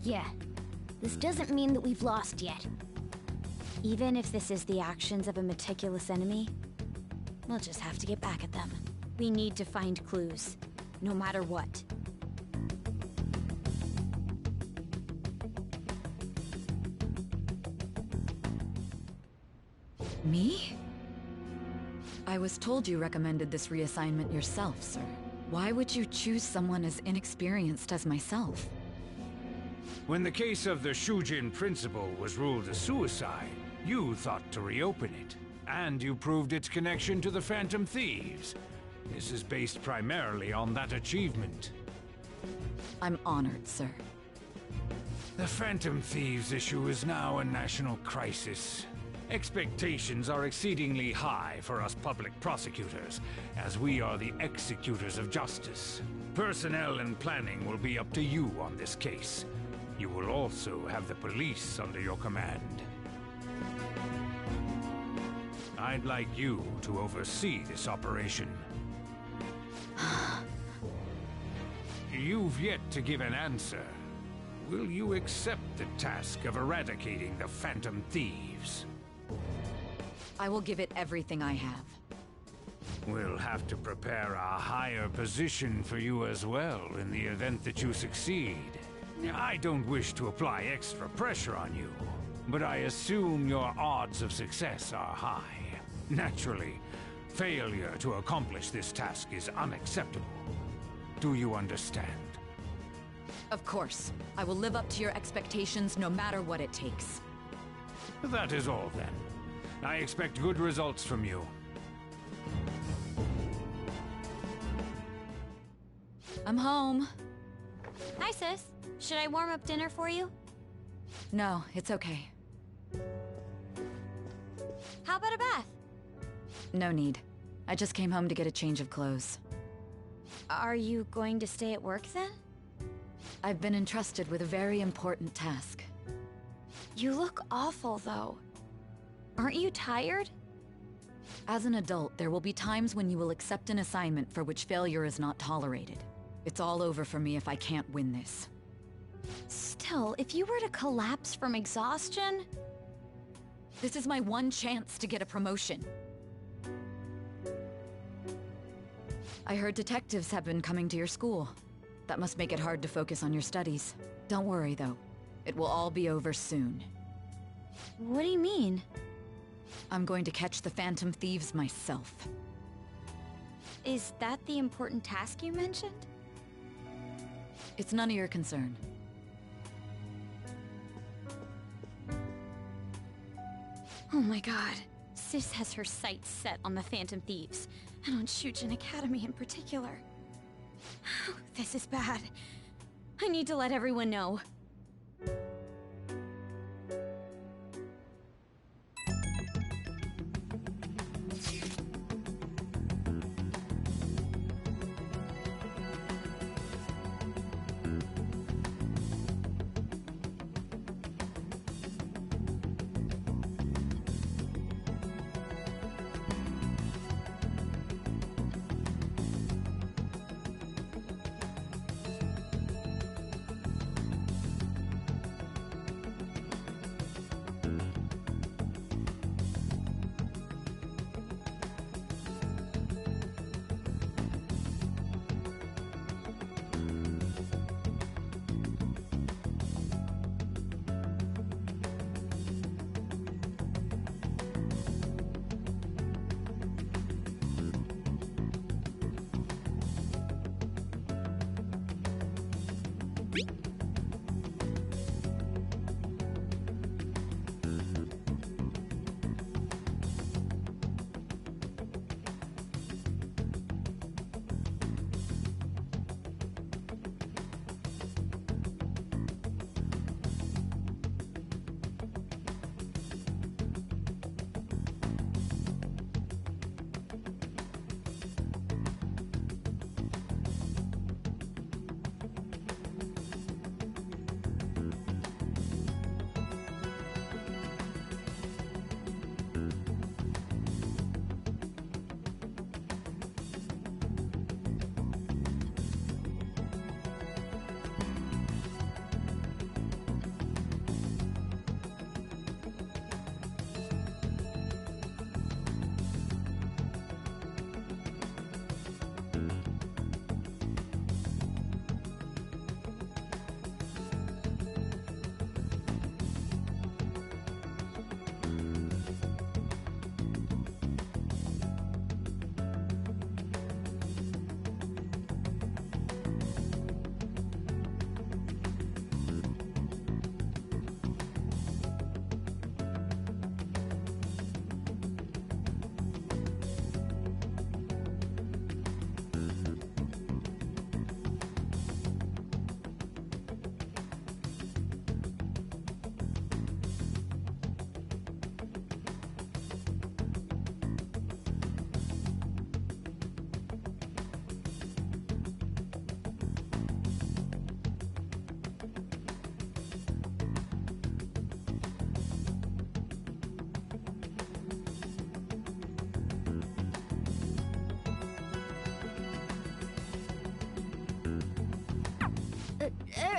Yeah, this doesn't mean that we've lost yet. Even if this is the actions of a meticulous enemy, we'll just have to get back at them. We need to find clues, no matter what. Me? I was told you recommended this reassignment yourself, sir. Why would you choose someone as inexperienced as myself? When the case of the Shujin principal was ruled a suicide, you thought to reopen it. And you proved its connection to the Phantom Thieves. This is based primarily on that achievement. I'm honored, sir. The Phantom Thieves issue is now a national crisis. Expectations are exceedingly high for us public prosecutors, as we are the executors of justice. Personnel and planning will be up to you on this case. You will also have the police under your command. I'd like you to oversee this operation. You've yet to give an answer. Will you accept the task of eradicating the Phantom Thieves? I will give it everything I have. We'll have to prepare a higher position for you as well in the event that you succeed. I don't wish to apply extra pressure on you, but I assume your odds of success are high. Naturally, failure to accomplish this task is unacceptable. Do you understand? Of course. I will live up to your expectations no matter what it takes. That is all, then. I expect good results from you. I'm home. Hi, sis. Should I warm up dinner for you? No, it's okay. How about a bath? No need. I just came home to get a change of clothes. Are you going to stay at work then? I've been entrusted with a very important task. You look awful, though. Aren't you tired? As an adult, there will be times when you will accept an assignment for which failure is not tolerated. It's all over for me if I can't win this. Still, if you were to collapse from exhaustion... This is my one chance to get a promotion. I heard detectives have been coming to your school. That must make it hard to focus on your studies. Don't worry, though. It will all be over soon. What do you mean? I'm going to catch the Phantom Thieves myself. Is that the important task you mentioned? It's none of your concern. Oh my god. Sis has her sights set on the Phantom Thieves, and on Shujin Academy in particular. This is bad. I need to let everyone know.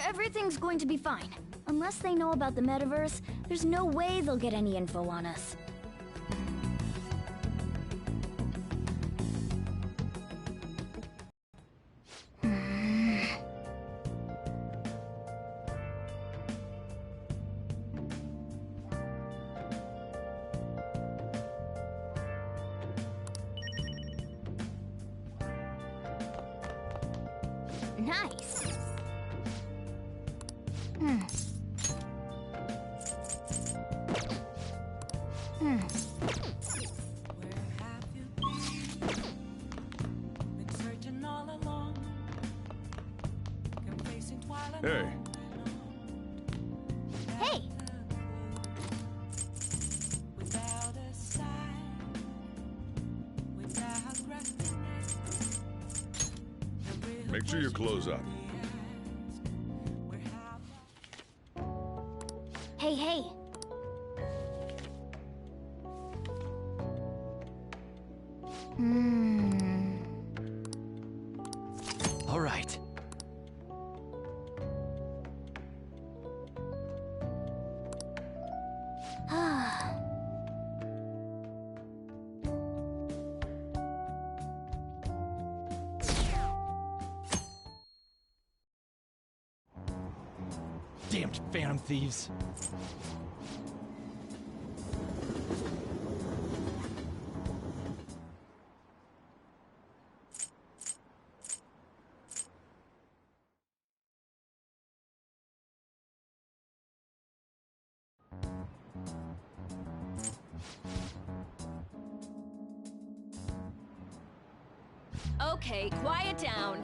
Everything's going to be fine. Unless they know about the metaverse, there's no way they'll get any info on us. nice. Been searching all along. Confessing twilight. Hey. Hey! Without a sign, without resting it. Make sure you close up. Hey, hey. All right. Damned Phantom Thieves. Okay, quiet down.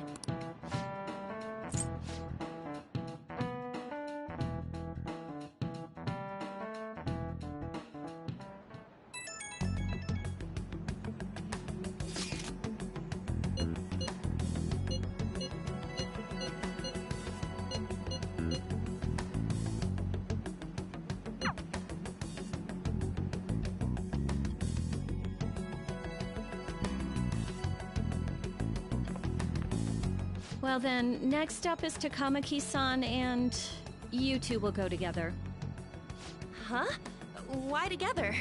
Well then, next up is Takamaki-san, and you two will go together. Huh? Why together?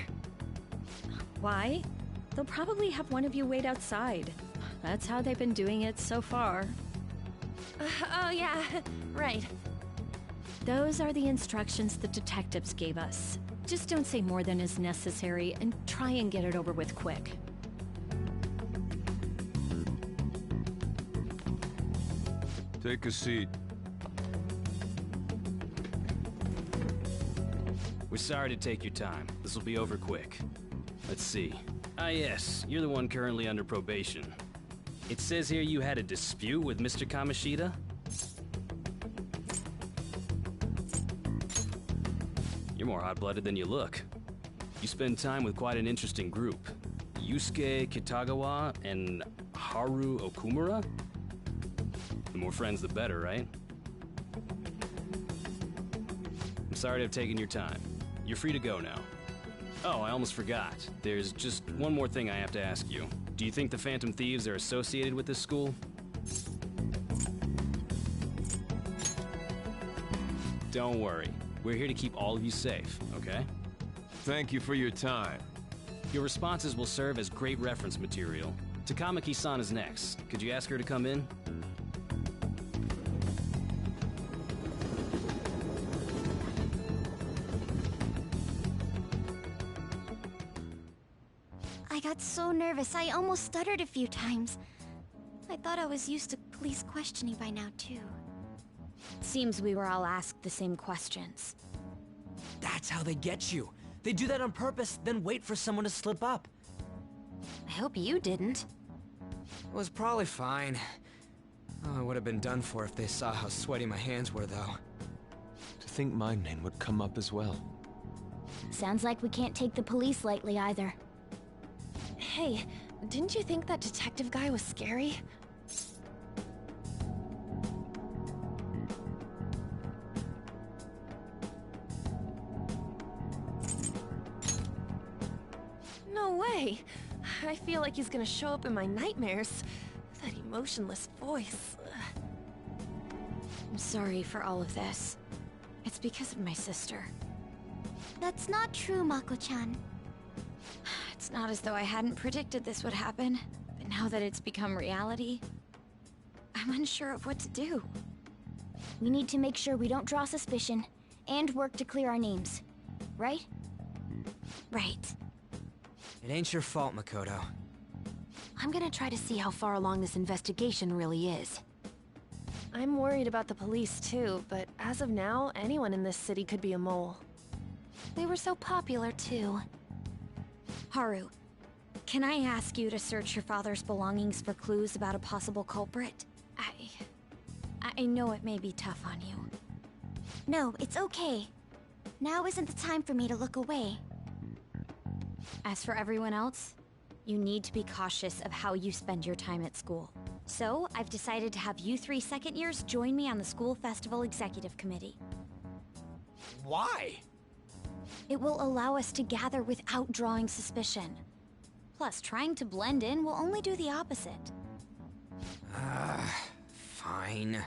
Why? They'll probably have one of you wait outside. That's how they've been doing it so far. Oh yeah, right. Those are the instructions the detectives gave us. Just don't say more than is necessary, and try and get it over with quick. Take a seat. We're sorry to take your time. This will be over quick. Let's see. Ah yes, you're the one currently under probation. It says here you had a dispute with Mr. Kamoshida? You're more hot-blooded than you look. You spend time with quite an interesting group. Yusuke Kitagawa and Haru Okumura? The more friends, the better, right? I'm sorry to have taken your time. You're free to go now. Oh, I almost forgot. There's just one more thing I have to ask you. Do you think the Phantom Thieves are associated with this school? Don't worry. We're here to keep all of you safe, okay? Thank you for your time. Your responses will serve as great reference material. Takamaki-san is next. Could you ask her to come in? I got so nervous, I almost stuttered a few times. I thought I was used to police questioning by now, too. Seems we were all asked the same questions. That's how they get you. They do that on purpose, then wait for someone to slip up. I hope you didn't. It was probably fine. Oh, I would have been done for if they saw how sweaty my hands were, though. To think my name would come up as well. Sounds like we can't take the police lightly either. Hey, didn't you think that detective guy was scary? No way! I feel like he's gonna show up in my nightmares. That emotionless voice. I'm sorry for all of this. It's because of my sister. That's not true, Mako-chan. It's not as though I hadn't predicted this would happen, but now that it's become reality, I'm unsure of what to do. We need to make sure we don't draw suspicion, and work to clear our names. Right? Right. It ain't your fault, Makoto. I'm gonna try to see how far along this investigation really is. I'm worried about the police too, but as of now, anyone in this city could be a mole. They were so popular too. Haru, can I ask you to search your father's belongings for clues about a possible culprit? I know it may be tough on you. No, it's okay. Now isn't the time for me to look away. As for everyone else, you need to be cautious of how you spend your time at school. So, I've decided to have you 3 second years join me on the school festival executive committee. Why? It will allow us to gather without drawing suspicion. Plus, trying to blend in will only do the opposite. Fine.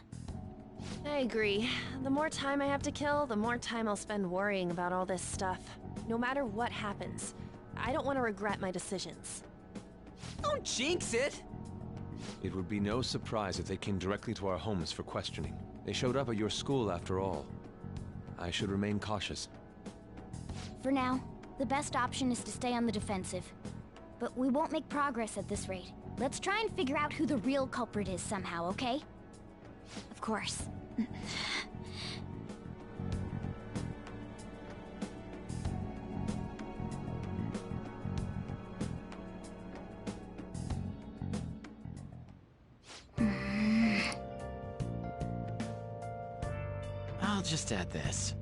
I agree. The more time I have to kill, the more time I'll spend worrying about all this stuff. No matter what happens, I don't want to regret my decisions. Don't jinx it! It would be no surprise if they came directly to our homes for questioning. They showed up at your school after all. I should remain cautious. For now, the best option is to stay on the defensive. But we won't make progress at this rate. Let's try and figure out who the real culprit is somehow, okay? Of course. I'll just add this.